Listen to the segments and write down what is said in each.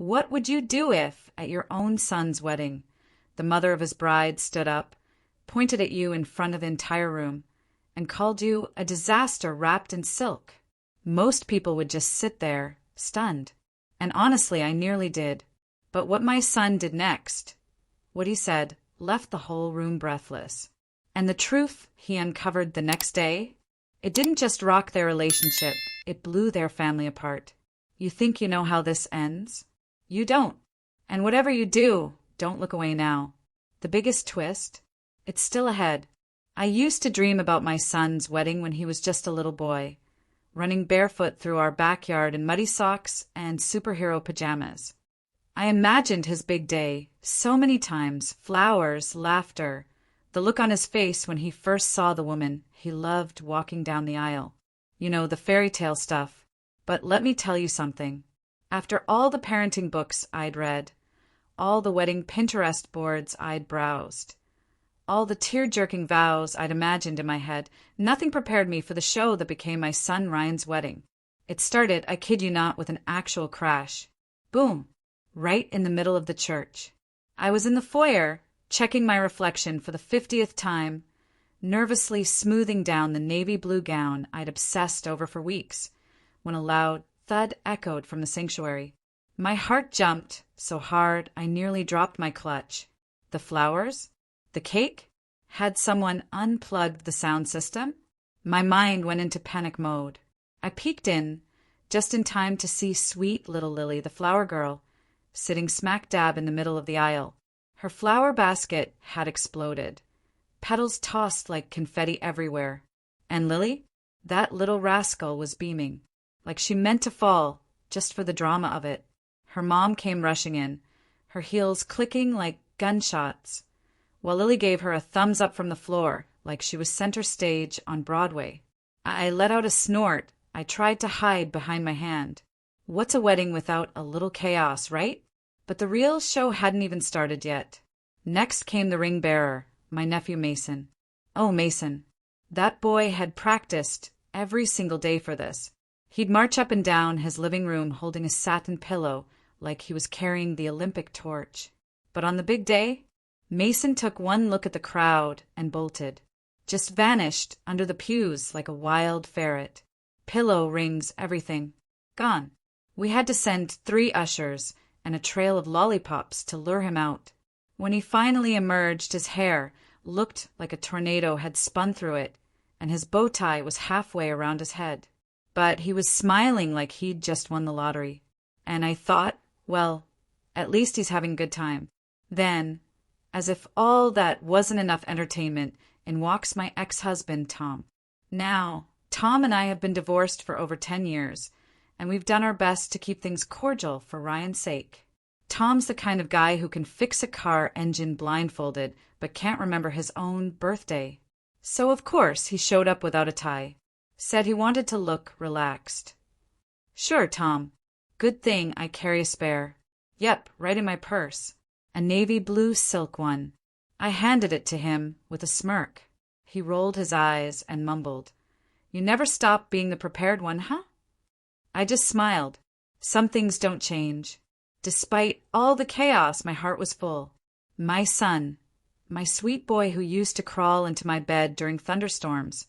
What would you do if, at your own son's wedding, the mother of his bride stood up, pointed at you in front of the entire room, and called you a disaster wrapped in silk? Most people would just sit there, stunned. And honestly, I nearly did. But what my son did next, what he said, left the whole room breathless. And the truth he uncovered the next day, it didn't just rock their relationship, it blew their family apart. You think you know how this ends? You don't. And whatever you do, don't look away now. The biggest twist? It's still ahead. I used to dream about my son's wedding when he was just a little boy, running barefoot through our backyard in muddy socks and superhero pajamas. I imagined his big day so many times, flowers, laughter, the look on his face when he first saw the woman he loved walking down the aisle. You know, the fairy tale stuff. But let me tell you something. After all the parenting books I'd read, all the wedding Pinterest boards I'd browsed, all the tear-jerking vows I'd imagined in my head, nothing prepared me for the show that became my son Ryan's wedding. It started, I kid you not, with an actual crash. Boom! Right in the middle of the church. I was in the foyer, checking my reflection for the 50th time, nervously smoothing down the navy blue gown I'd obsessed over for weeks, when a loud thud echoed from the sanctuary. My heart jumped so hard I nearly dropped my clutch. The flowers? The cake? Had someone unplugged the sound system? My mind went into panic mode. I peeked in, just in time to see sweet little Lily, the flower girl, sitting smack dab in the middle of the aisle. Her flower basket had exploded. Petals tossed like confetti everywhere. And Lily? That little rascal was beaming, like she meant to fall, just for the drama of it. Her mom came rushing in, her heels clicking like gunshots, while Lily gave her a thumbs up from the floor, like she was center stage on Broadway. I let out a snort. I tried to hide behind my hand. What's a wedding without a little chaos, right? But the real show hadn't even started yet. Next came the ring bearer, my nephew Mason. Oh, Mason. That boy had practiced every single day for this. He'd march up and down his living room holding a satin pillow like he was carrying the Olympic torch. But on the big day, Mason took one look at the crowd and bolted. Just vanished under the pews like a wild ferret. Pillow, rings, everything. Gone. We had to send 3 ushers and a trail of lollipops to lure him out. When he finally emerged, his hair looked like a tornado had spun through it, and his bow tie was halfway around his head. But he was smiling like he'd just won the lottery. And I thought, well, at least he's having a good time. Then, as if all that wasn't enough entertainment, in walks my ex-husband, Tom. Now, Tom and I have been divorced for over 10 years, and we've done our best to keep things cordial for Ryan's sake. Tom's the kind of guy who can fix a car engine blindfolded, but can't remember his own birthday. So, of course, he showed up without a tie. Said he wanted to look relaxed. Sure, Tom. Good thing I carry a spare. Yep, right in my purse. A navy blue silk one. I handed it to him with a smirk. He rolled his eyes and mumbled, "You never stop being the prepared one, huh?" I just smiled. Some things don't change. Despite all the chaos, my heart was full. My son, my sweet boy who used to crawl into my bed during thunderstorms,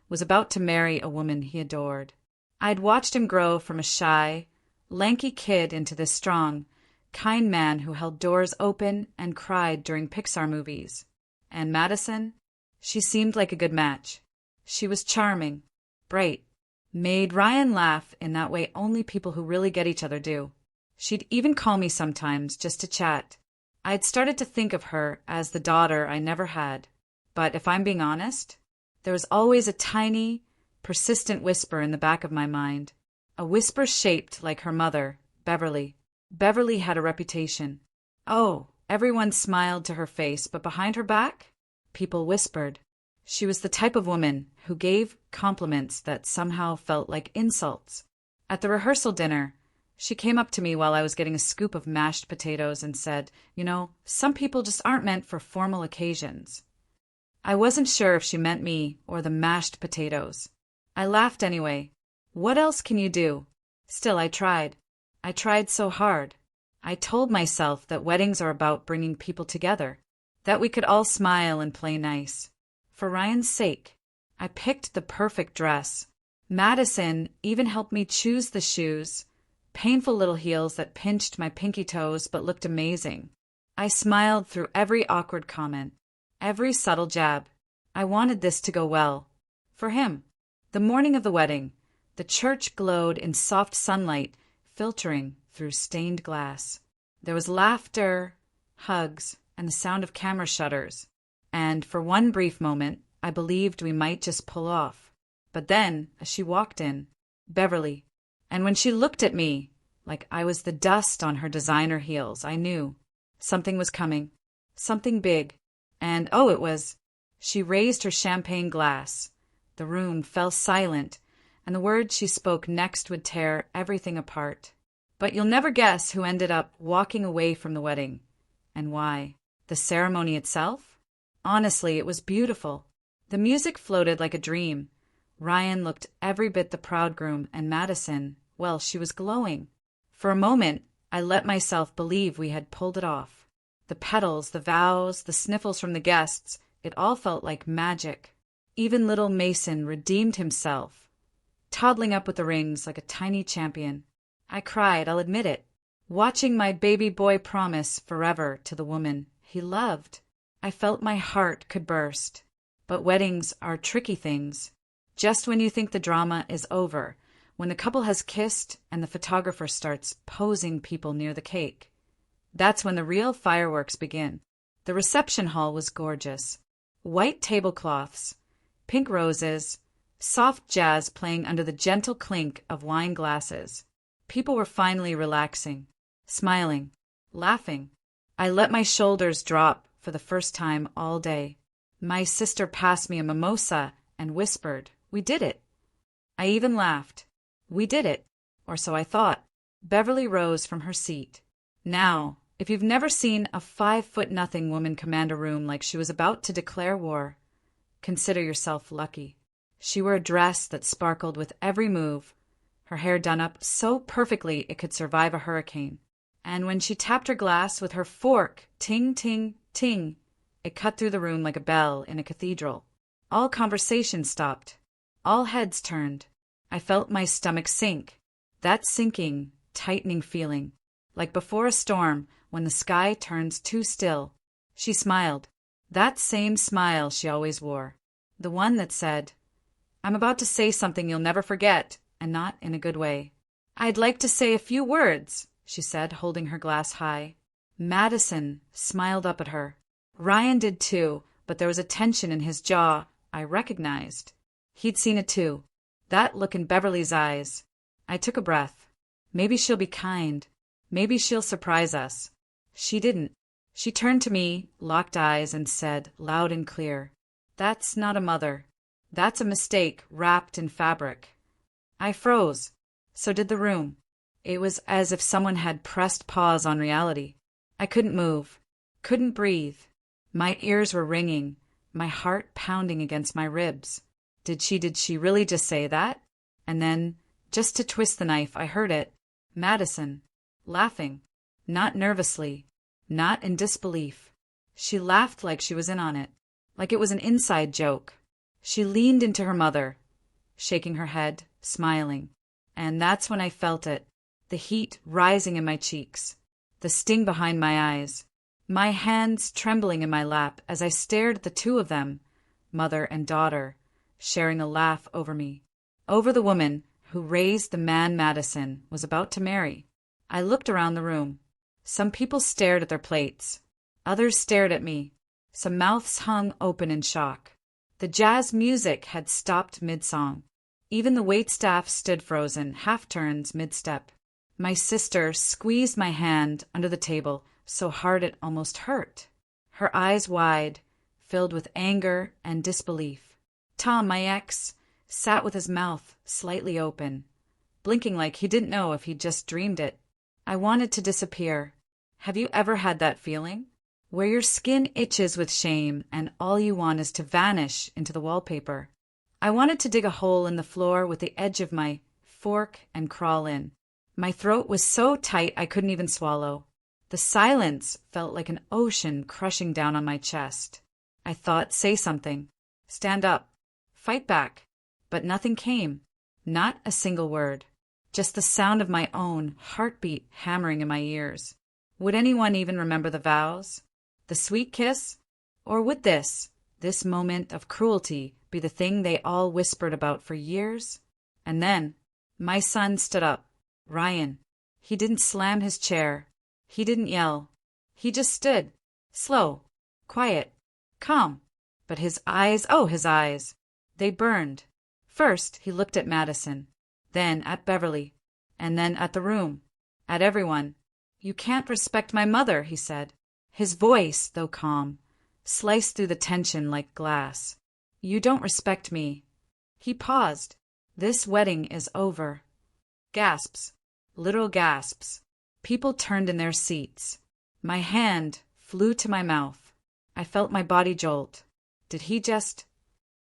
was about to marry a woman he adored. I'd watched him grow from a shy, lanky kid into this strong, kind man who held doors open and cried during Pixar movies. And Madison? She seemed like a good match. She was charming, bright, made Ryan laugh in that way only people who really get each other do. She'd even call me sometimes just to chat. I'd started to think of her as the daughter I never had. But if I'm being honest, there was always a tiny, persistent whisper in the back of my mind. A whisper shaped like her mother, Beverly. Beverly had a reputation. Oh, everyone smiled to her face, but behind her back, people whispered. She was the type of woman who gave compliments that somehow felt like insults. At the rehearsal dinner, she came up to me while I was getting a scoop of mashed potatoes and said, "You know, some people just aren't meant for formal occasions." I wasn't sure if she meant me or the mashed potatoes. I laughed anyway. What else can you do? Still, I tried. I tried so hard. I told myself that weddings are about bringing people together, that we could all smile and play nice. For Ryan's sake, I picked the perfect dress. Madison even helped me choose the shoes, painful little heels that pinched my pinky toes but looked amazing. I smiled through every awkward comment, every subtle jab. I wanted this to go well. For him. The morning of the wedding, the church glowed in soft sunlight, filtering through stained glass. There was laughter, hugs, and the sound of camera shutters. And for one brief moment, I believed we might just pull off. But then, as she walked in, Beverly, and when she looked at me, like I was the dust on her designer heels, I knew something was coming, something big. And oh, it was. She raised her champagne glass. The room fell silent, and the words she spoke next would tear everything apart. But you'll never guess who ended up walking away from the wedding. And why? The ceremony itself? Honestly, it was beautiful. The music floated like a dream. Ryan looked every bit the proud groom, and Madison, well, she was glowing. For a moment, I let myself believe we had pulled it off. The petals, the vows, the sniffles from the guests, it all felt like magic. Even little Mason redeemed himself, toddling up with the rings like a tiny champion. I cried, I'll admit it, watching my baby boy promise forever to the woman he loved. I felt my heart could burst. But weddings are tricky things. Just when you think the drama is over, when the couple has kissed and the photographer starts posing people near the cake, that's when the real fireworks begin. The reception hall was gorgeous. White tablecloths, pink roses, soft jazz playing under the gentle clink of wine glasses. People were finally relaxing, smiling, laughing. I let my shoulders drop for the first time all day. My sister passed me a mimosa and whispered, "We did it." I even laughed. We did it, or so I thought. Beverly rose from her seat. Now, if you've never seen a 5'0" woman command a room like she was about to declare war, consider yourself lucky. She wore a dress that sparkled with every move, her hair done up so perfectly it could survive a hurricane. And when she tapped her glass with her fork, ting, ting, ting, it cut through the room like a bell in a cathedral. All conversation stopped. All heads turned. I felt my stomach sink. That sinking, tightening feeling, like before a storm when the sky turns too still. She smiled. That same smile she always wore. The one that said, "I'm about to say something you'll never forget, and not in a good way." "I'd like to say a few words," she said, holding her glass high. Madison smiled up at her. Ryan did too, but there was a tension in his jaw I recognized. He'd seen it too. That look in Beverly's eyes. I took a breath. Maybe she'll be kind. Maybe she'll surprise us. She didn't. She turned to me, locked eyes, and said, loud and clear, "That's not a mother. That's a mistake wrapped in fabric." I froze. So did the room. It was as if someone had pressed pause on reality. I couldn't move, couldn't breathe. My ears were ringing, my heart pounding against my ribs. Did she really just say that? And then, just to twist the knife, I heard it. Madison, laughing. Not nervously, not in disbelief. She laughed like she was in on it, like it was an inside joke. She leaned into her mother, shaking her head, smiling. And that's when I felt it, the heat rising in my cheeks, the sting behind my eyes, my hands trembling in my lap as I stared at the two of them, mother and daughter, sharing a laugh over me, over the woman who raised the man Madison was about to marry. I looked around the room. Some people stared at their plates. Others stared at me. Some mouths hung open in shock. The jazz music had stopped mid-song. Even the waitstaff stood frozen, half-turns mid-step. My sister squeezed my hand under the table so hard it almost hurt. Her eyes wide, filled with anger and disbelief. Tom, my ex, sat with his mouth slightly open, blinking like he didn't know if he'd just dreamed it. I wanted to disappear. Have you ever had that feeling? Where your skin itches with shame and all you want is to vanish into the wallpaper. I wanted to dig a hole in the floor with the edge of my fork and crawl in. My throat was so tight I couldn't even swallow. The silence felt like an ocean crushing down on my chest. I thought, say something. Stand up. Fight back. But nothing came. Not a single word. Just the sound of my own heartbeat hammering in my ears. Would anyone even remember the vows? The sweet kiss? Or would this moment of cruelty, be the thing they all whispered about for years? And then, my son stood up. Ryan. He didn't slam his chair. He didn't yell. He just stood. Slow. Quiet. Calm. But his eyes, oh, his eyes. They burned. First, he looked at Madison. Then at Beverly. And then at the room. At everyone. You can't respect my mother, he said. His voice, though calm, sliced through the tension like glass. You don't respect me. He paused. This wedding is over. Gasps. Literal gasps. People turned in their seats. My hand flew to my mouth. I felt my body jolt. Did he just...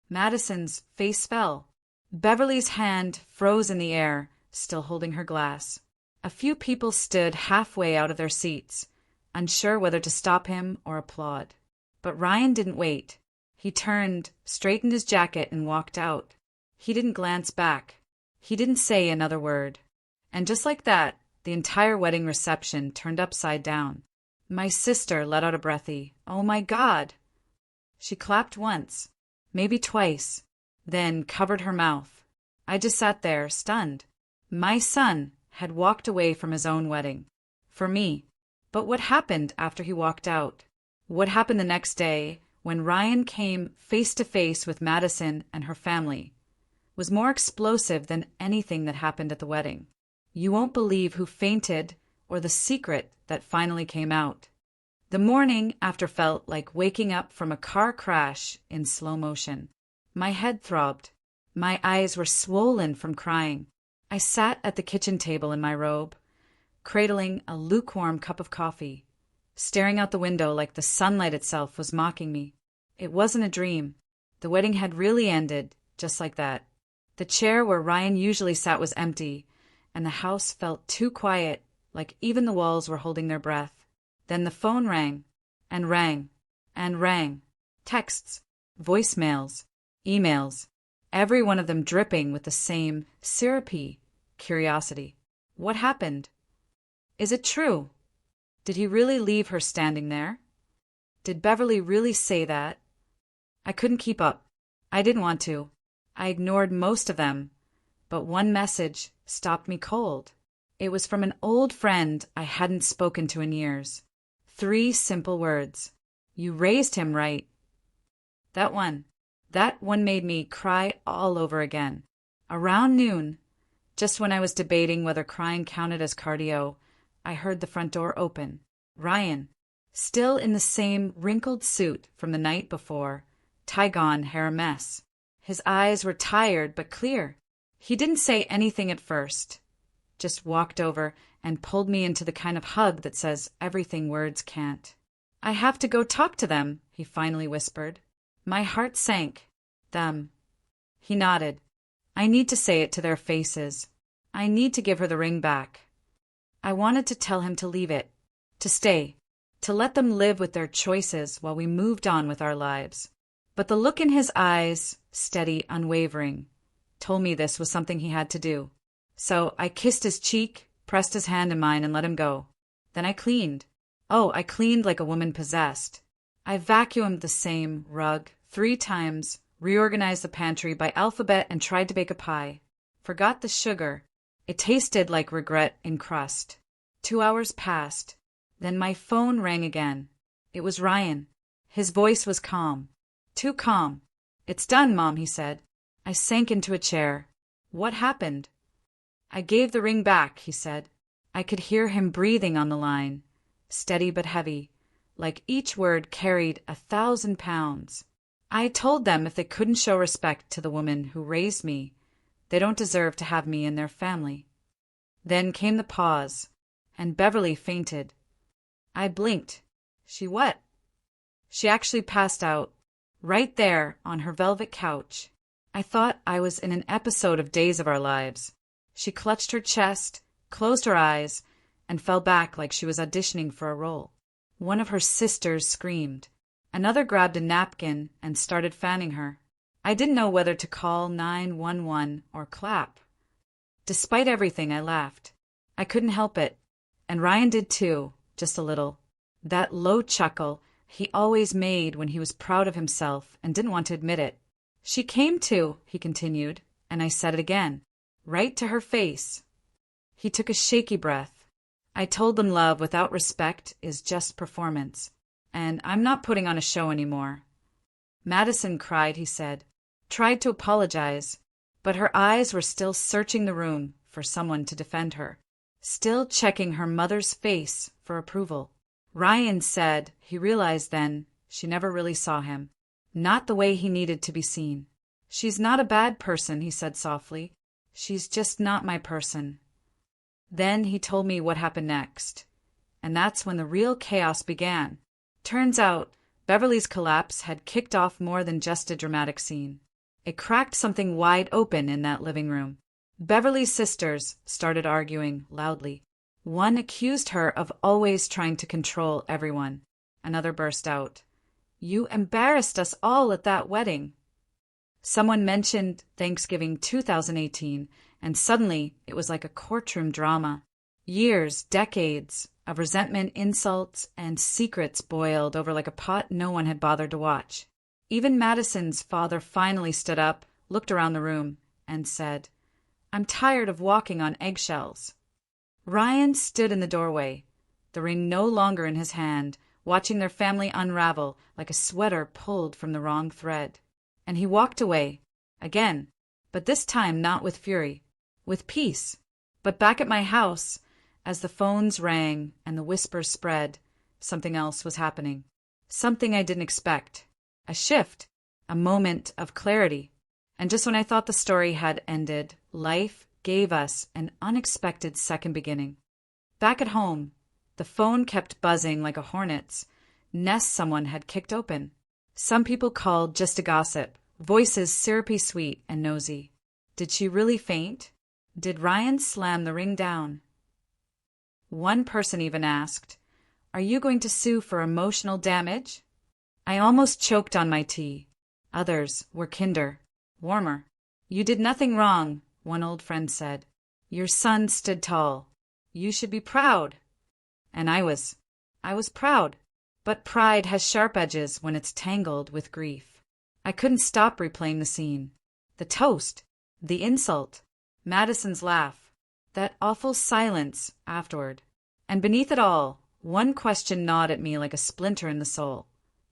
Madison's face fell. Beverly's hand froze in the air, still holding her glass. A few people stood halfway out of their seats, unsure whether to stop him or applaud. But Ryan didn't wait. He turned, straightened his jacket, and walked out. He didn't glance back. He didn't say another word. And just like that, the entire wedding reception turned upside down. My sister let out a breathy, "Oh my God!" She clapped once, maybe twice, then covered her mouth. I just sat there, stunned. My son had walked away from his own wedding. For me. But what happened after he walked out? What happened the next day, when Ryan came face to face with Madison and her family, was more explosive than anything that happened at the wedding. You won't believe who fainted or the secret that finally came out. The morning after felt like waking up from a car crash in slow motion. My head throbbed. My eyes were swollen from crying. I sat at the kitchen table in my robe, cradling a lukewarm cup of coffee, staring out the window like the sunlight itself was mocking me. It wasn't a dream. The wedding had really ended, just like that. The chair where Ryan usually sat was empty, and the house felt too quiet, like even the walls were holding their breath. Then the phone rang, and rang, and rang. Texts, voicemails, emails, every one of them dripping with the same syrupy curiosity. What happened? Is it true? Did he really leave her standing there? Did Beverly really say that? I couldn't keep up. I didn't want to. I ignored most of them, but one message stopped me cold. It was from an old friend I hadn't spoken to in years. 3 simple words. You raised him right. That one made me cry all over again. Around noon, just when I was debating whether crying counted as cardio, I heard the front door open. Ryan, still in the same wrinkled suit from the night before, tie gone, hair a mess. His eyes were tired but clear. He didn't say anything at first, just walked over and pulled me into the kind of hug that says everything words can't. I have to go talk to them, he finally whispered. My heart sank. Them. He nodded. I need to say it to their faces. I need to give her the ring back. I wanted to tell him to leave it, to stay, to let them live with their choices while we moved on with our lives. But the look in his eyes, steady, unwavering, told me this was something he had to do. So I kissed his cheek, pressed his hand in mine, and let him go. Then I cleaned. Oh, I cleaned like a woman possessed. I vacuumed the same rug 3 times, reorganized the pantry by alphabet, and tried to bake a pie. Forgot the sugar. It tasted like regret in crust. 2 hours passed. Then my phone rang again. It was Ryan. His voice was calm. Too calm. It's done, Mom, he said. I sank into a chair. What happened? I gave the ring back, he said. I could hear him breathing on the line, steady but heavy, like each word carried 1,000 pounds. I told them if they couldn't show respect to the woman who raised me, they don't deserve to have me in their family. Then came the pause, and Beverly fainted. I blinked. She what? She actually passed out, right there on her velvet couch. I thought I was in an episode of Days of Our Lives. She clutched her chest, closed her eyes, and fell back like she was auditioning for a role. One of her sisters screamed. Another grabbed a napkin and started fanning her. I didn't know whether to call 911 or clap. Despite everything, I laughed. I couldn't help it. And Ryan did too, just a little. That low chuckle he always made when he was proud of himself and didn't want to admit it. She came to, he continued, and I said it again, right to her face. He took a shaky breath. I told them love without respect is just performance, and I'm not putting on a show anymore. Madison cried, he said, tried to apologize, but her eyes were still searching the room for someone to defend her, still checking her mother's face for approval. Ryan said he realized then she never really saw him, not the way he needed to be seen. She's not a bad person, he said softly. She's just not my person. Then he told me what happened next, and that's when the real chaos began. Turns out, Beverly's collapse had kicked off more than just a dramatic scene. It cracked something wide open in that living room. Beverly's sisters started arguing loudly. One accused her of always trying to control everyone. Another burst out, "You embarrassed us all at that wedding." Someone mentioned Thanksgiving 2018, and suddenly it was like a courtroom drama. Years, decades of resentment, insults, and secrets boiled over like a pot no one had bothered to watch. Even Madison's father finally stood up, looked around the room, and said, "I'm tired of walking on eggshells." Ryan stood in the doorway, the ring no longer in his hand, watching their family unravel like a sweater pulled from the wrong thread. And he walked away, again, but this time not with fury, with peace. But back at my house, as the phones rang and the whispers spread, something else was happening. Something I didn't expect. A shift, a moment of clarity. And just when I thought the story had ended, life gave us an unexpected second beginning. Back at home, the phone kept buzzing like a hornet's nest someone had kicked open. Some people called just to gossip, voices syrupy sweet and nosy. Did she really faint? Did Ryan slam the ring down? One person even asked, "Are you going to sue for emotional damage?" I almost choked on my tea. Others were kinder, warmer. "You did nothing wrong," one old friend said. "Your son stood tall. You should be proud." And I was proud. But pride has sharp edges when it's tangled with grief. I couldn't stop replaying the scene. The toast, the insult, Madison's laugh, that awful silence afterward. And beneath it all, one question gnawed at me like a splinter in the soul.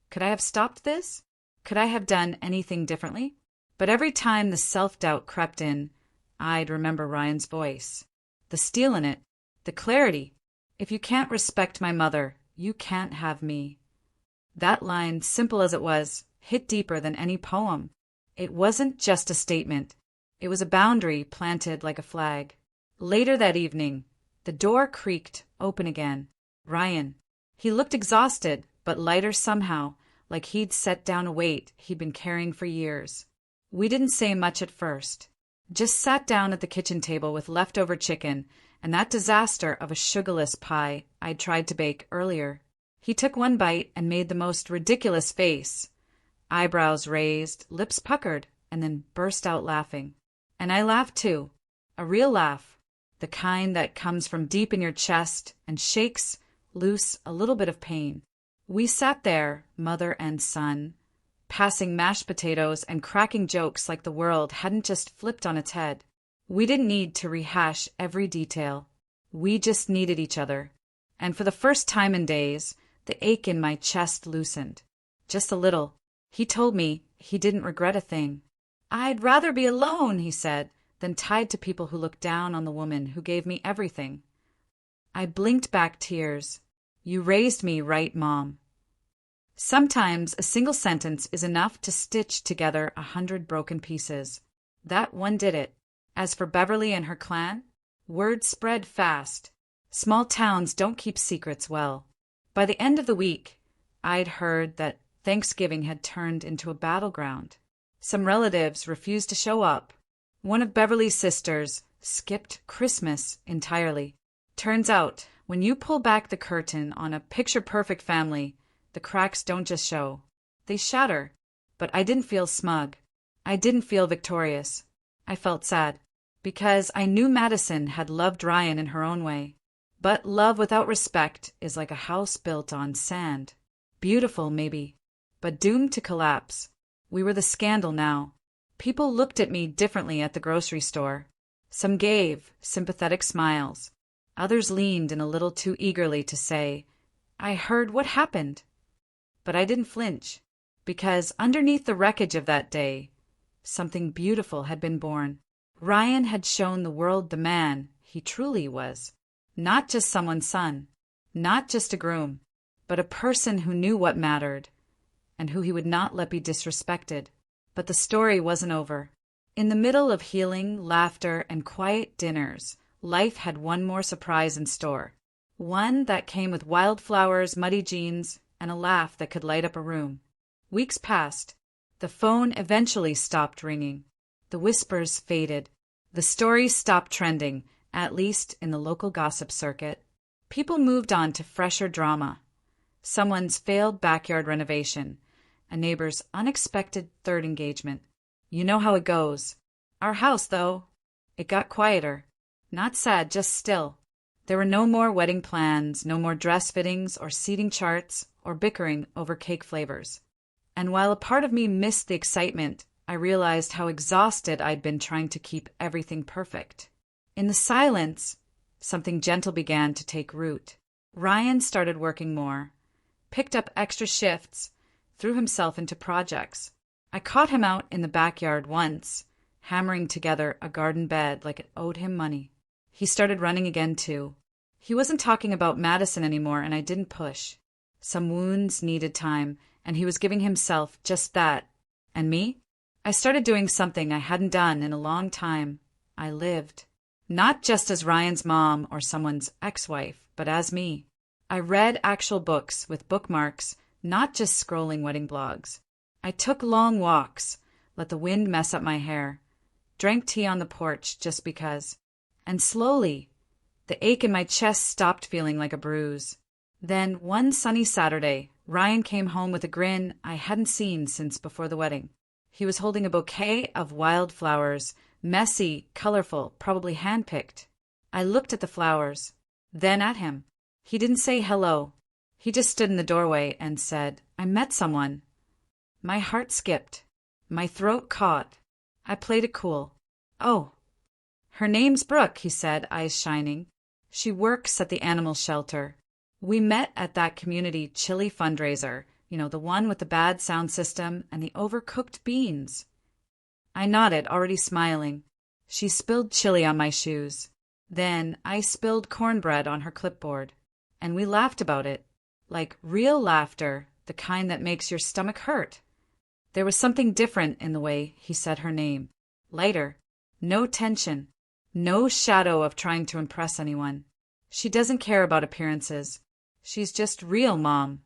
Could I have stopped this? Could I have done anything differently? But every time the self-doubt crept in, I'd remember Ryan's voice. The steel in it, the clarity. "If you can't respect my mother, you can't have me." That line, simple as it was, hit deeper than any poem. It wasn't just a statement. It was a boundary planted like a flag. Later that evening, the door creaked open again. Ryan. He looked exhausted, but lighter somehow, like he'd set down a weight he'd been carrying for years. We didn't say much at first. Just sat down at the kitchen table with leftover chicken and that disaster of a sugarless pie I'd tried to bake earlier. He took one bite and made the most ridiculous face. Eyebrows raised, lips puckered, and then burst out laughing. And I laughed too. A real laugh. The kind that comes from deep in your chest and shakes loose a little bit of pain. We sat there, mother and son, passing mashed potatoes and cracking jokes like the world hadn't just flipped on its head. We didn't need to rehash every detail. We just needed each other. And for the first time in days, the ache in my chest loosened. Just a little. He told me he didn't regret a thing. "I'd rather be alone," he said, than tied to people who looked down on the woman who gave me everything. I blinked back tears. "You raised me right, Mom." Sometimes a single sentence is enough to stitch together 100 broken pieces. That one did it. As for Beverly and her clan, word spread fast. Small towns don't keep secrets well. By the end of the week, I'd heard that Thanksgiving had turned into a battleground. Some relatives refused to show up. One of Beverly's sisters, skipped Christmas entirely. Turns out, when you pull back the curtain on a picture-perfect family, the cracks don't just show. They shatter. But I didn't feel smug. I didn't feel victorious. I felt sad. Because I knew Madison had loved Ryan in her own way. But love without respect is like a house built on sand. Beautiful, maybe, but doomed to collapse. We were the scandal now. People looked at me differently at the grocery store. Some gave sympathetic smiles. Others leaned in a little too eagerly to say, "I heard what happened." But I didn't flinch, because underneath the wreckage of that day, something beautiful had been born. Ryan had shown the world the man he truly was. Not just someone's son, not just a groom, but a person who knew what mattered, and who he would not let be disrespected. But the story wasn't over. In the middle of healing, laughter, and quiet dinners, life had one more surprise in store. One that came with wildflowers, muddy jeans, and a laugh that could light up a room. Weeks passed. The phone eventually stopped ringing. The whispers faded. The stories stopped trending, at least in the local gossip circuit. People moved on to fresher drama. Someone's failed backyard renovation, a neighbor's unexpected third engagement. You know how it goes. Our house, though, it got quieter. Not sad, just still. There were no more wedding plans, no more dress fittings or seating charts or bickering over cake flavors. And while a part of me missed the excitement, I realized how exhausted I'd been trying to keep everything perfect. In the silence, something gentle began to take root. Ryan started working more, picked up extra shifts, threw himself into projects. I caught him out in the backyard once, hammering together a garden bed like it owed him money. He started running again, too. He wasn't talking about Madison anymore, and I didn't push. Some wounds needed time, and he was giving himself just that. And me? I started doing something I hadn't done in a long time. I lived. Not just as Ryan's mom or someone's ex-wife, but as me. I read actual books with bookmarks, not just scrolling wedding blogs. I took long walks, let the wind mess up my hair, drank tea on the porch just because. And slowly, the ache in my chest stopped feeling like a bruise. Then, one sunny Saturday, Ryan came home with a grin I hadn't seen since before the wedding. He was holding a bouquet of wildflowers, messy, colorful, probably hand-picked. I looked at the flowers, then at him. He didn't say hello. He just stood in the doorway and said, "I met someone." My heart skipped. My throat caught. I played it cool. "Oh, her name's Brooke," he said, eyes shining. "She works at the animal shelter. We met at that community chili fundraiser, the one with the bad sound system and the overcooked beans." I nodded, already smiling. She spilled chili on my shoes. Then I spilled cornbread on her clipboard. And we laughed about it. Like real laughter, the kind that makes your stomach hurt. There was something different in the way he said her name. Lighter. No tension. No shadow of trying to impress anyone. She doesn't care about appearances. She's just real, Mom.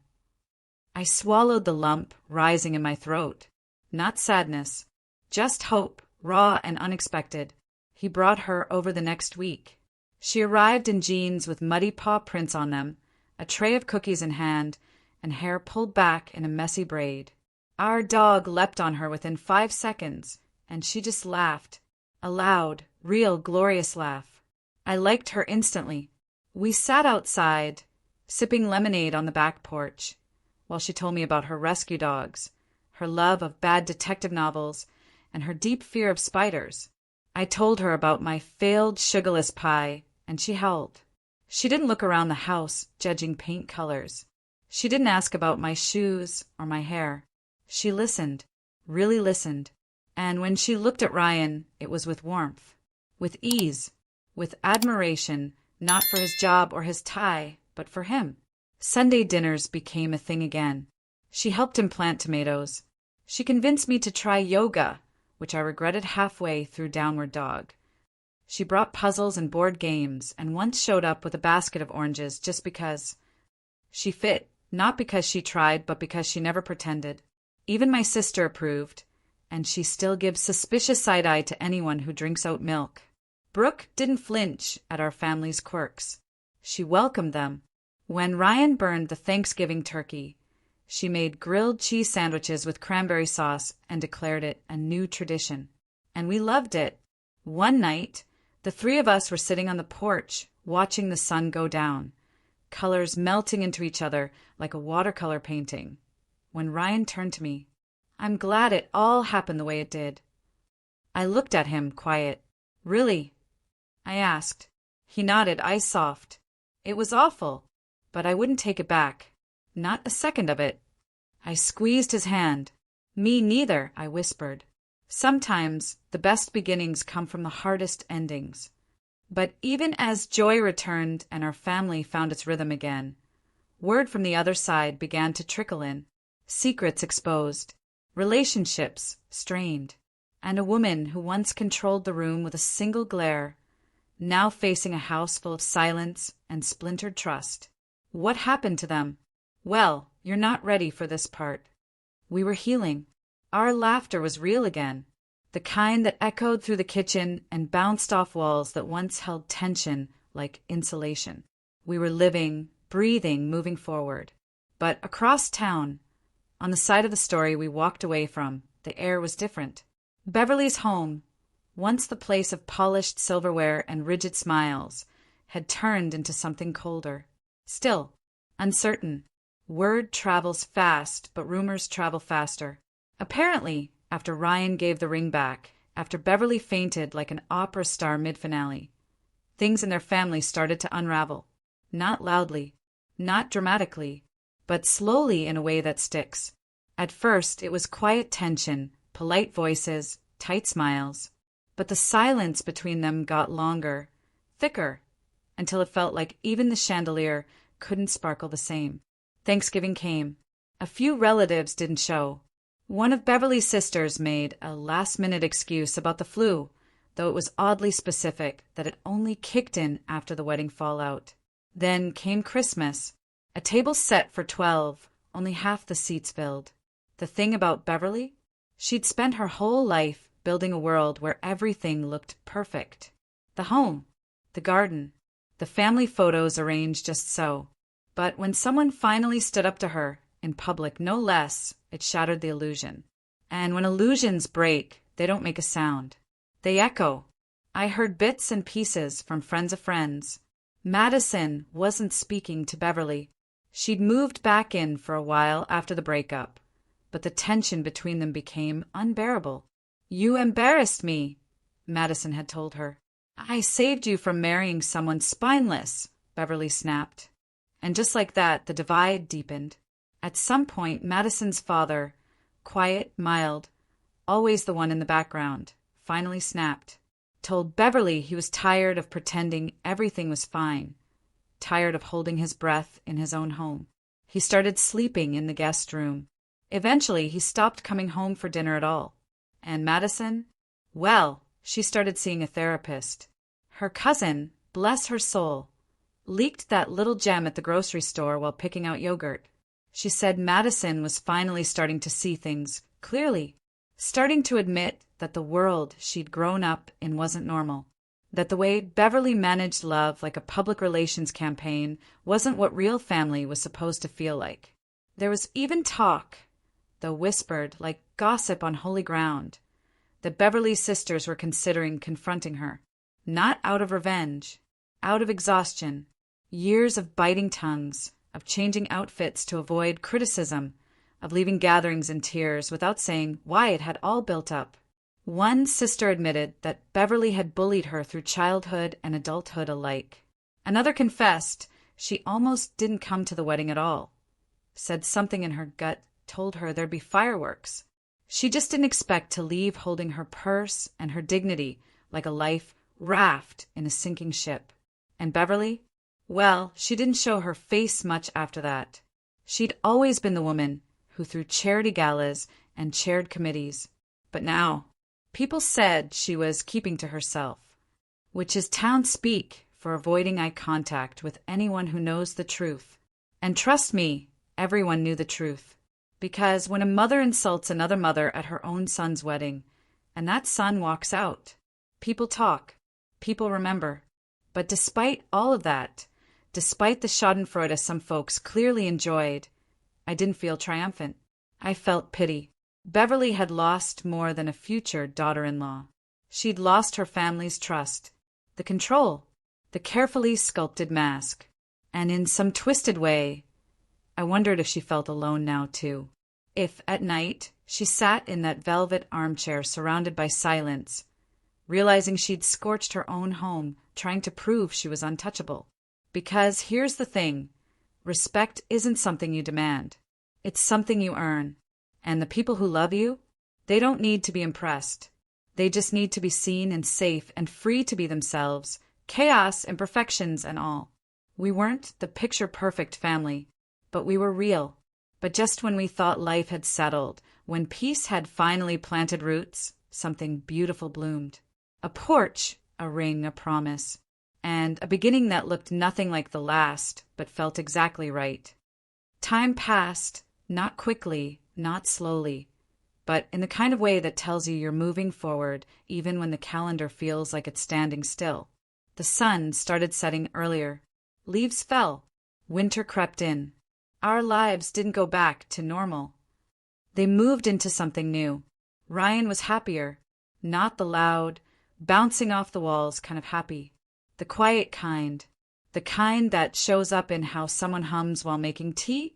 I swallowed the lump rising in my throat. Not sadness. Just hope, raw and unexpected. He brought her over the next week. She arrived in jeans with muddy paw prints on them, a tray of cookies in hand, and hair pulled back in a messy braid. Our dog leapt on her within 5 seconds, and she just laughed. A loud, real, glorious laugh. I liked her instantly. We sat outside, sipping lemonade on the back porch, while she told me about her rescue dogs, her love of bad detective novels, and her deep fear of spiders. I told her about my failed sugarless pie, and she howled. She didn't look around the house, judging paint colors. She didn't ask about my shoes or my hair. She listened, really listened. And when she looked at Ryan, it was with warmth, with ease, with admiration, not for his job or his tie, but for him. Sunday dinners became a thing again. She helped him plant tomatoes. She convinced me to try yoga, which I regretted halfway through Downward Dog. She brought puzzles and board games, and once showed up with a basket of oranges just because. She fit, not because she tried, but because she never pretended. Even my sister approved, and she still gives suspicious side-eye to anyone who drinks oat milk. Brooke didn't flinch at our family's quirks. She welcomed them. When Ryan burned the Thanksgiving turkey, she made grilled cheese sandwiches with cranberry sauce and declared it a new tradition. And we loved it. One night, the three of us were sitting on the porch, watching the sun go down, colors melting into each other like a watercolor painting. When Ryan turned to me, "I'm glad it all happened the way it did." I looked at him, quiet. "Really?" I asked. He nodded, eyes soft. "It was awful, but I wouldn't take it back. Not a second of it." I squeezed his hand. "Me neither," I whispered. Sometimes the best beginnings come from the hardest endings. But even as joy returned and our family found its rhythm again, word from the other side began to trickle in. Secrets exposed, relationships strained, and a woman who once controlled the room with a single glare, now facing a house full of silence and splintered trust. What happened to them? Well, you're not ready for this part. We were healing. Our laughter was real again, the kind that echoed through the kitchen and bounced off walls that once held tension like insulation. We were living, breathing, moving forward. But across town, on the side of the story we walked away from, the air was different. Beverly's home, once the place of polished silverware and rigid smiles, had turned into something colder. Still, uncertain. Word travels fast, but rumors travel faster. Apparently, after Ryan gave the ring back, after Beverly fainted like an opera star mid-finale, things in their family started to unravel. Not loudly, not dramatically, but slowly in a way that sticks. At first, it was quiet tension, polite voices, tight smiles. But the silence between them got longer, thicker, until it felt like even the chandelier couldn't sparkle the same. Thanksgiving came. A few relatives didn't show. One of Beverly's sisters made a last-minute excuse about the flu, though it was oddly specific that it only kicked in after the wedding fallout. Then came Christmas. A table set for 12, only half the seats filled. The thing about Beverly? She'd spent her whole life building a world where everything looked perfect. The home, the garden, the family photos arranged just so. But when someone finally stood up to her, in public no less, it shattered the illusion. And when illusions break, they don't make a sound. They echo. I heard bits and pieces from friends of friends. Madison wasn't speaking to Beverly. She'd moved back in for a while after the breakup, but the tension between them became unbearable. "You embarrassed me," Madison had told her. "I saved you from marrying someone spineless," Beverly snapped. And just like that, the divide deepened. At some point, Madison's father, quiet, mild, always the one in the background, finally snapped. Told Beverly he was tired of pretending everything was fine, tired of holding his breath in his own home. He started sleeping in the guest room. Eventually, he stopped coming home for dinner at all. And Madison? Well, she started seeing a therapist. Her cousin, bless her soul, leaked that little gem at the grocery store while picking out yogurt. She said Madison was finally starting to see things clearly, starting to admit that the world she'd grown up in wasn't normal, that the way Beverly managed love like a public relations campaign wasn't what real family was supposed to feel like. There was even talk, though whispered like gossip on holy ground, that Beverly's sisters were considering confronting her, not out of revenge, out of exhaustion, years of biting tongues, of changing outfits to avoid criticism, of leaving gatherings in tears without saying why it had all built up. One sister admitted that Beverly had bullied her through childhood and adulthood alike. Another confessed she almost didn't come to the wedding at all, said something in her gut told her there'd be fireworks. She just didn't expect to leave holding her purse and her dignity like a life raft in a sinking ship. And Beverly? Well, she didn't show her face much after that. She'd always been the woman who threw charity galas and chaired committees. But now, people said she was keeping to herself, which is town speak for avoiding eye contact with anyone who knows the truth. And trust me, everyone knew the truth. Because when a mother insults another mother at her own son's wedding, and that son walks out, people talk. People remember. But despite all of that, despite the schadenfreude some folks clearly enjoyed, I didn't feel triumphant. I felt pity. Beverly had lost more than a future daughter-in-law. She'd lost her family's trust, the control, the carefully sculpted mask. And in some twisted way, I wondered if she felt alone now, too. If, at night, she sat in that velvet armchair surrounded by silence, realizing she'd scorched her own home, trying to prove she was untouchable. Because here's the thing, respect isn't something you demand. It's something you earn. And the people who love you, they don't need to be impressed. They just need to be seen and safe and free to be themselves, chaos, imperfections, and all. We weren't the picture-perfect family, but we were real. But just when we thought life had settled, when peace had finally planted roots, something beautiful bloomed. A porch, a ring, a promise, and a beginning that looked nothing like the last, but felt exactly right. Time passed, not quickly, not slowly, but in the kind of way that tells you you're moving forward even when the calendar feels like it's standing still. The sun started setting earlier. Leaves fell. Winter crept in. Our lives didn't go back to normal. They moved into something new. Ryan was happier, not the loud, bouncing off the walls kind of happy. The quiet kind. The kind that shows up in how someone hums while making tea,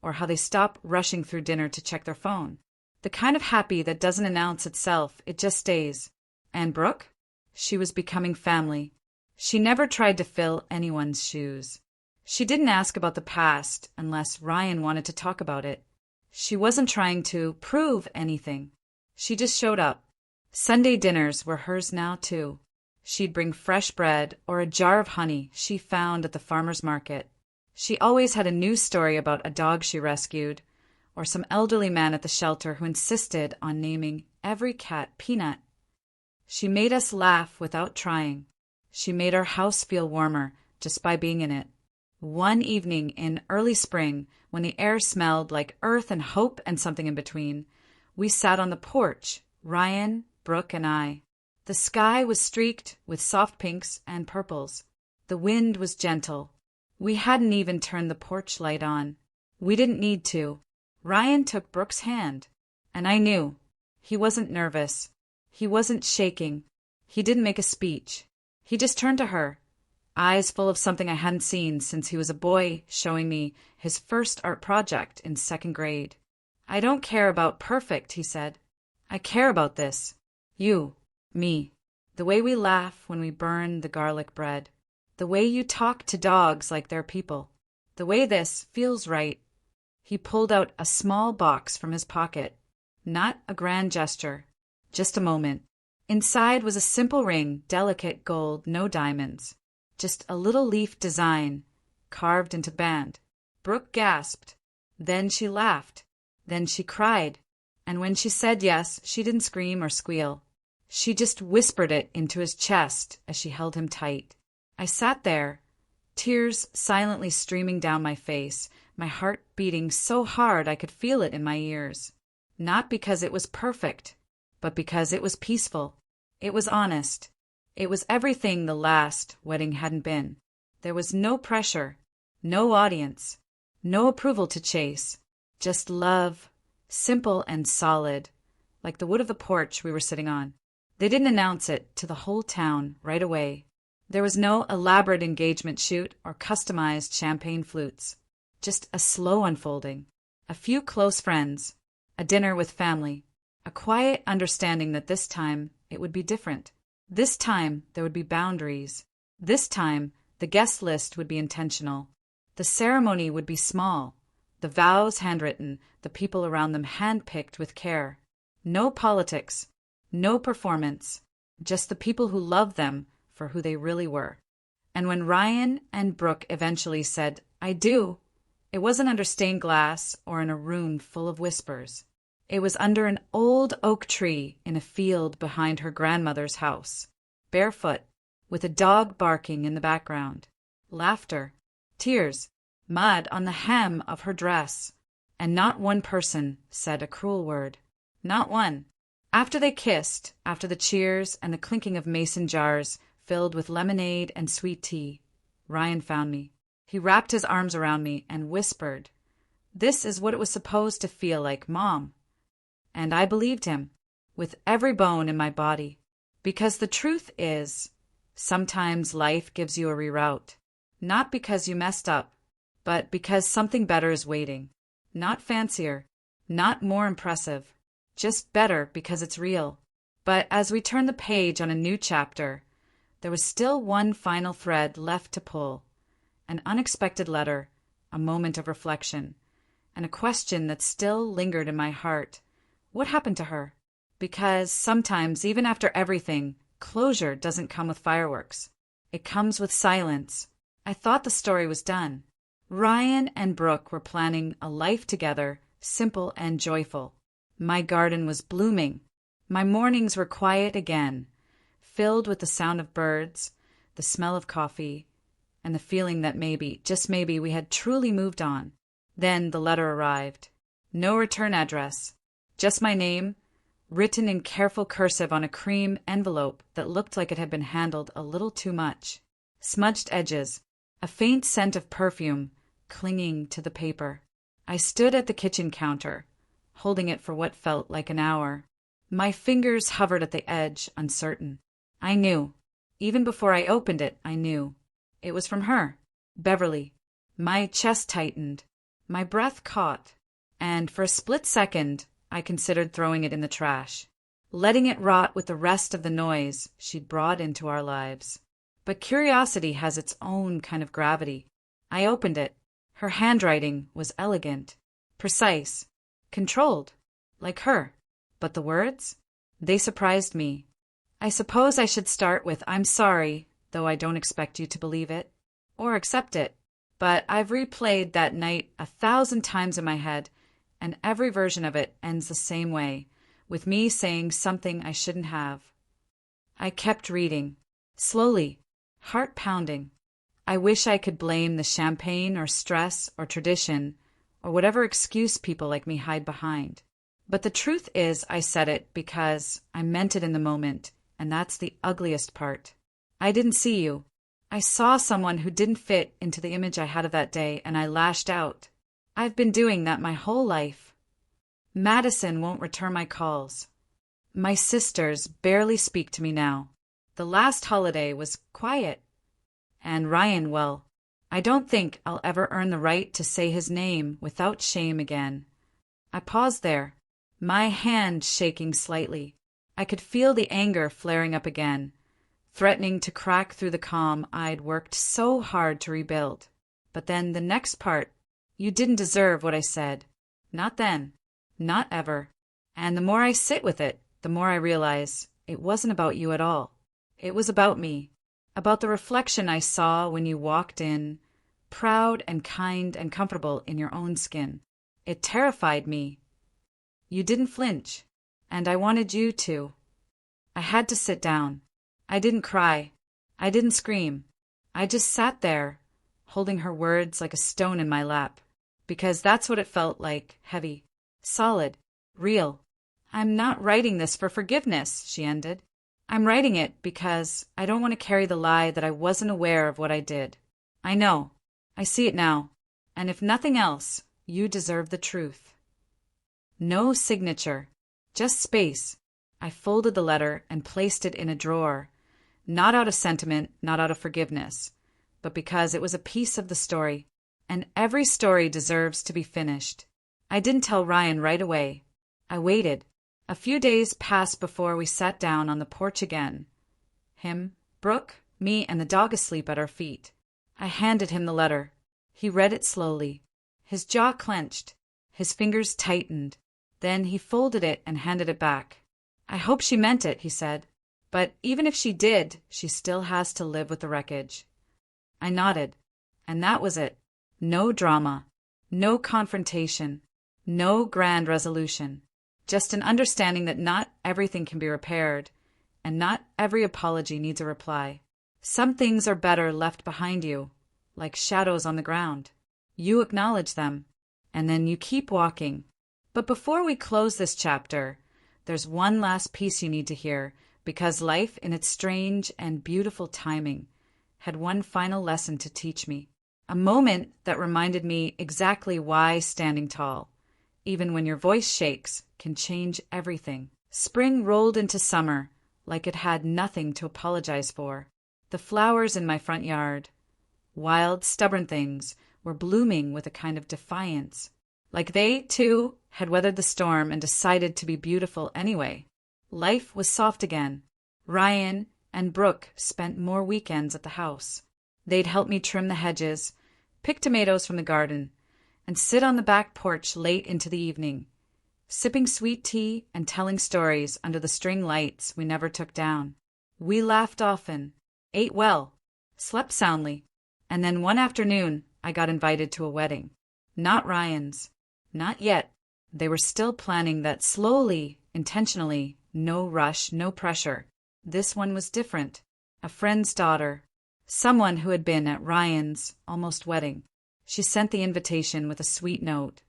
or how they stop rushing through dinner to check their phone. The kind of happy that doesn't announce itself, it just stays. And Brooke? She was becoming family. She never tried to fill anyone's shoes. She didn't ask about the past unless Ryan wanted to talk about it. She wasn't trying to prove anything. She just showed up. Sunday dinners were hers now, too. She'd bring fresh bread or a jar of honey she found at the farmer's market. She always had a new story about a dog she rescued, or some elderly man at the shelter who insisted on naming every cat Peanut. She made us laugh without trying. She made our house feel warmer just by being in it. One evening in early spring, when the air smelled like earth and hope and something in between, we sat on the porch, Ryan, Brooke, and I. The sky was streaked with soft pinks and purples. The wind was gentle. We hadn't even turned the porch light on. We didn't need to. Ryan took Brooke's hand, and I knew. He wasn't nervous. He wasn't shaking. He didn't make a speech. He just turned to her, eyes full of something I hadn't seen since he was a boy, showing me his first art project in second grade. "I don't care about perfect," he said. "I care about this. You, me. The way we laugh when we burn the garlic bread. The way you talk to dogs like they're people. The way this feels right." He pulled out a small box from his pocket. Not a grand gesture. Just a moment. Inside was a simple ring, delicate gold, no diamonds. Just a little leaf design, carved into band. Brooke gasped. Then she laughed. Then she cried. And when she said yes, she didn't scream or squeal. She just whispered it into his chest as she held him tight. I sat there, tears silently streaming down my face, my heart beating so hard I could feel it in my ears. Not because it was perfect, but because it was peaceful. It was honest. It was everything the last wedding hadn't been. There was no pressure, no audience, no approval to chase. Just love, simple and solid, like the wood of the porch we were sitting on. They didn't announce it to the whole town right away. There was no elaborate engagement shoot or customized champagne flutes. Just a slow unfolding. A few close friends. A dinner with family. A quiet understanding that this time it would be different. This time there would be boundaries. This time the guest list would be intentional. The ceremony would be small. The vows handwritten, the people around them handpicked with care. No politics. No performance. Just the people who loved them for who they really were. And when Ryan and Brooke eventually said, "I do," it wasn't under stained glass or in a room full of whispers. It was under an old oak tree in a field behind her grandmother's house, barefoot, with a dog barking in the background. Laughter, tears, mud on the hem of her dress, and not one person said a cruel word. Not one. After they kissed, after the cheers and the clinking of mason jars, filled with lemonade and sweet tea. Ryan found me. He wrapped his arms around me and whispered, "This is what it was supposed to feel like, Mom." And I believed him, with every bone in my body. Because the truth is, sometimes life gives you a reroute. Not because you messed up, but because something better is waiting. Not fancier, not more impressive, just better because it's real. But as we turned the page on a new chapter, there was still one final thread left to pull. An unexpected letter, a moment of reflection, and a question that still lingered in my heart. What happened to her? Because sometimes, even after everything, closure doesn't come with fireworks. It comes with silence. I thought the story was done. Ryan and Brooke were planning a life together, simple and joyful. My garden was blooming. My mornings were quiet again, filled with the sound of birds, the smell of coffee, and the feeling that maybe, just maybe, we had truly moved on. Then the letter arrived. No return address. Just my name, written in careful cursive on a cream envelope that looked like it had been handled a little too much. Smudged edges, a faint scent of perfume clinging to the paper. I stood at the kitchen counter, holding it for what felt like an hour. My fingers hovered at the edge, uncertain. I knew. Even before I opened it, I knew. It was from her, Beverly. My chest tightened. My breath caught. And for a split second, I considered throwing it in the trash, letting it rot with the rest of the noise she'd brought into our lives. But curiosity has its own kind of gravity. I opened it. Her handwriting was elegant, precise, controlled, like her. But the words? They surprised me. I suppose I should start with "I'm sorry," though I don't expect you to believe it, or accept it. But I've replayed that night 1,000 times in my head, and every version of it ends the same way, with me saying something I shouldn't have. I kept reading, slowly, heart pounding. I wish I could blame the champagne or stress or tradition or whatever excuse people like me hide behind. But the truth is I said it because I meant it in the moment, and that's the ugliest part. I didn't see you. I saw someone who didn't fit into the image I had of that day, and I lashed out. I've been doing that my whole life. Madison won't return my calls. My sisters barely speak to me now. The last holiday was quiet. And Ryan, well, I don't think I'll ever earn the right to say his name without shame again. I paused there, my hand shaking slightly. I could feel the anger flaring up again, threatening to crack through the calm I'd worked so hard to rebuild. But then the next part, you didn't deserve what I said. Not then. Not ever. And the more I sit with it, the more I realize it wasn't about you at all. It was about me. About the reflection I saw when you walked in, proud and kind and comfortable in your own skin. It terrified me. You didn't flinch, and I wanted you to. I had to sit down. I didn't cry. I didn't scream. I just sat there, holding her words like a stone in my lap, because that's what it felt like, heavy, solid, real. I'm not writing this for forgiveness, she ended. I'm writing it because I don't want to carry the lie that I wasn't aware of what I did. I know. I see it now. And if nothing else, you deserve the truth. No signature, just space. I folded the letter and placed it in a drawer, not out of sentiment, not out of forgiveness, but because it was a piece of the story, and every story deserves to be finished. I didn't tell Ryan right away. I waited. A few days passed before we sat down on the porch again. Him, Brooke, me, and the dog asleep at our feet. I handed him the letter. He read it slowly. His jaw clenched. His fingers tightened. Then he folded it and handed it back. I hope she meant it, he said. But even if she did, she still has to live with the wreckage. I nodded. And that was it. No drama. No confrontation. No grand resolution. Just an understanding that not everything can be repaired, and not every apology needs a reply. Some things are better left behind you, like shadows on the ground. You acknowledge them, and then you keep walking. But before we close this chapter, there's one last piece you need to hear because life, in its strange and beautiful timing, had one final lesson to teach me. A moment that reminded me exactly why standing tall, even when your voice shakes, can change everything. Spring rolled into summer like it had nothing to apologize for. The flowers in my front yard, wild, stubborn things, were blooming with a kind of defiance. Like they, too, had weathered the storm and decided to be beautiful anyway. Life was soft again. Ryan and Brooke spent more weekends at the house. They'd help me trim the hedges, pick tomatoes from the garden, and sit on the back porch late into the evening, sipping sweet tea and telling stories under the string lights we never took down. We laughed often, ate well, slept soundly, and then one afternoon I got invited to a wedding. Not Ryan's. Not yet. They were still planning that slowly, intentionally, no rush, no pressure. This one was different. A friend's daughter. Someone who had been at Ryan's almost wedding. She sent the invitation with a sweet note.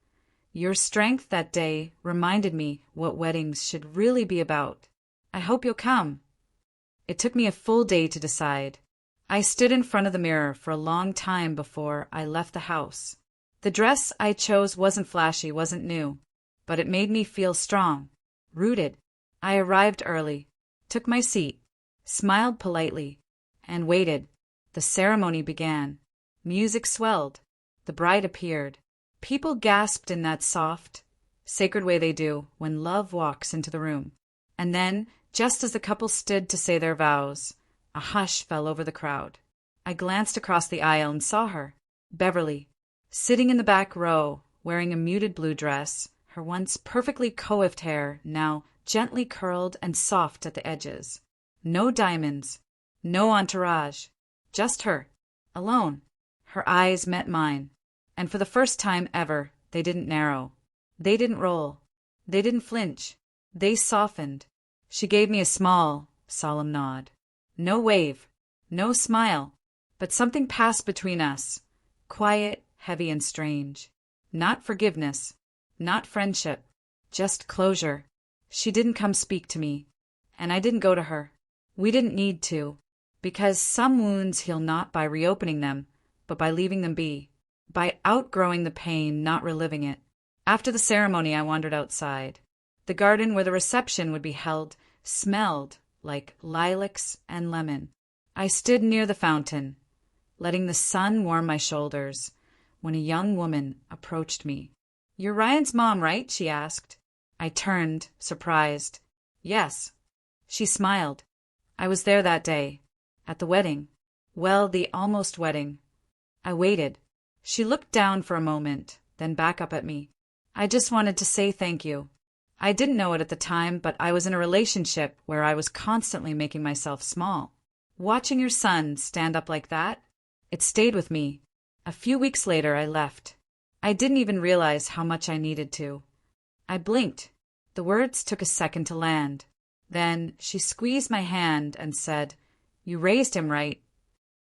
Your strength that day reminded me what weddings should really be about. I hope you'll come. It took me a full day to decide. I stood in front of the mirror for a long time before I left the house. The dress I chose wasn't flashy, wasn't new, but it made me feel strong, rooted. I arrived early, took my seat, smiled politely, and waited. The ceremony began. Music swelled. The bride appeared. People gasped in that soft, sacred way they do when love walks into the room. And then, just as the couple stood to say their vows, a hush fell over the crowd. I glanced across the aisle and saw her, Beverly, sitting in the back row, wearing a muted blue dress, her once perfectly coiffed hair now gently curled and soft at the edges. No diamonds, no entourage, just her, alone. Her eyes met mine, and for the first time ever, they didn't narrow. They didn't roll. They didn't flinch. They softened. She gave me a small, solemn nod. No wave, no smile, but something passed between us, quiet, heavy, and strange. Not forgiveness, not friendship, just closure. She didn't come speak to me, and I didn't go to her. We didn't need to, because some wounds heal not by reopening them, but by leaving them be, by outgrowing the pain, not reliving it. After the ceremony, I wandered outside. The garden where the reception would be held smelled like lilacs and lemon. I stood near the fountain, letting the sun warm my shoulders, when a young woman approached me. "You're Ryan's mom, right?" she asked. I turned, surprised. "Yes." She smiled. I was there that day, at the wedding. Well, the almost wedding. I waited. She looked down for a moment, then back up at me. "I just wanted to say thank you. I didn't know it at the time, but I was in a relationship where I was constantly making myself small. Watching your son stand up like that, it stayed with me. A few weeks later, I left. I didn't even realize how much I needed to. I blinked. The words took a second to land. Then she squeezed my hand and said, "You raised him, right?"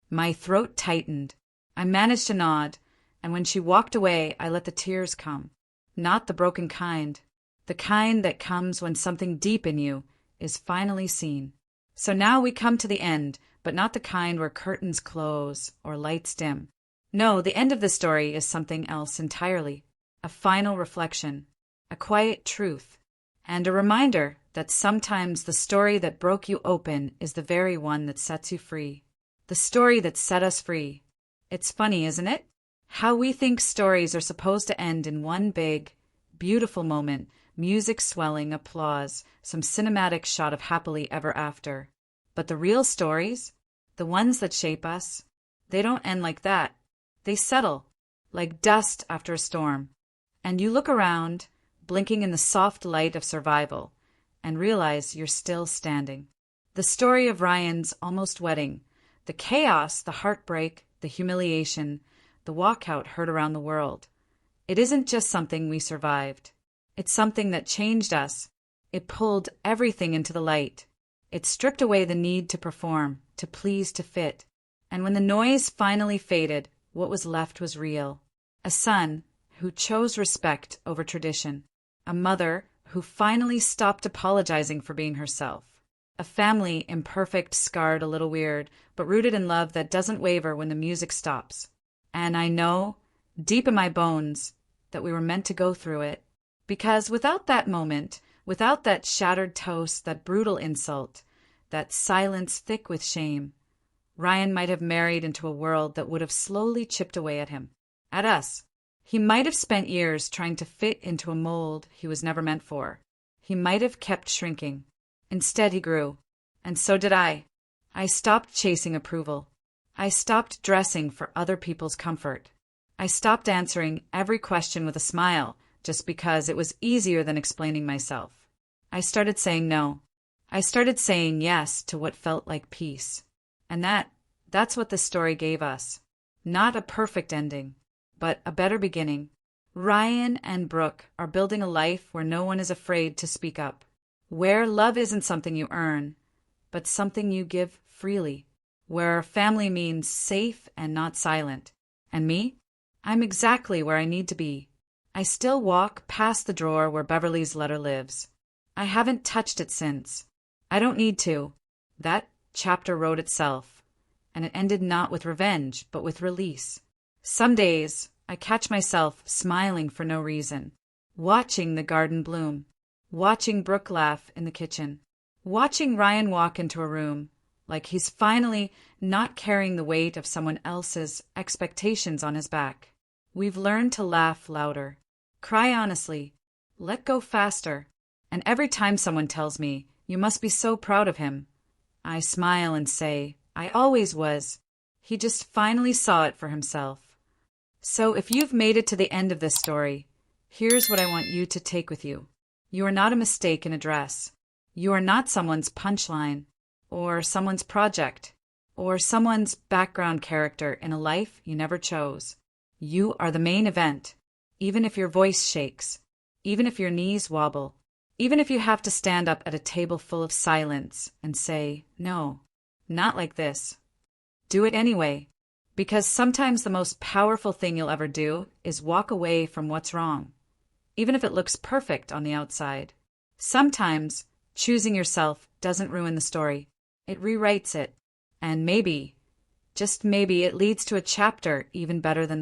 My throat tightened. I managed to nod, and when she walked away, I let the tears come. Not the broken kind. The kind that comes when something deep in you is finally seen. So now we come to the end, but not the kind where curtains close or lights dim. No, the end of the story is something else entirely. A final reflection, a quiet truth, and a reminder that sometimes the story that broke you open is the very one that sets you free. The story that set us free. It's funny, isn't it? How we think stories are supposed to end in one big, beautiful moment, music swelling, applause, some cinematic shot of happily ever after. But the real stories, the ones that shape us, they don't end like that. They settle, like dust after a storm. And you look around, blinking in the soft light of survival, and realize you're still standing. The story of Ryan's almost wedding, the chaos, the heartbreak, the humiliation, the walkout heard around the world. It isn't just something we survived. It's something that changed us. It pulled everything into the light. It stripped away the need to perform, to please, to fit. And when the noise finally faded, what was left was real. A son who chose respect over tradition. A mother who finally stopped apologizing for being herself. A family imperfect, scarred, a little weird, but rooted in love that doesn't waver when the music stops. And I know, deep in my bones, that we were meant to go through it. Because without that moment, without that shattered toast, that brutal insult, that silence thick with shame, Ryan might have married into a world that would have slowly chipped away at him. At us. He might have spent years trying to fit into a mold he was never meant for. He might have kept shrinking. Instead, he grew. And so did I. I stopped chasing approval. I stopped dressing for other people's comfort. I stopped answering every question with a smile just because it was easier than explaining myself. I started saying no. I started saying yes to what felt like peace. And that's what this story gave us. Not a perfect ending, but a better beginning. Ryan and Brooke are building a life where no one is afraid to speak up. Where love isn't something you earn, but something you give freely. Where family means safe and not silent. And me? I'm exactly where I need to be. I still walk past the drawer where Beverly's letter lives. I haven't touched it since. I don't need to. That chapter wrote itself. And it ended not with revenge, but with release. Some days, I catch myself smiling for no reason. Watching the garden bloom. Watching Brooke laugh in the kitchen. Watching Ryan walk into a room like he's finally not carrying the weight of someone else's expectations on his back. We've learned to laugh louder, cry honestly, let go faster. And every time someone tells me, "You must be so proud of him," I smile and say, "I always was. He just finally saw it for himself." So if you've made it to the end of this story, here's what I want you to take with you. You are not a mistake in a dress. You are not someone's punchline, or someone's project, or someone's background character in a life you never chose. You are the main event, even if your voice shakes, even if your knees wobble, even if you have to stand up at a table full of silence and say, "No, not like this." Do it anyway, because sometimes the most powerful thing you'll ever do is walk away from what's wrong, even if it looks perfect on the outside. Sometimes choosing yourself doesn't ruin the story. It rewrites it. And maybe, just maybe, it leads to a chapter even better than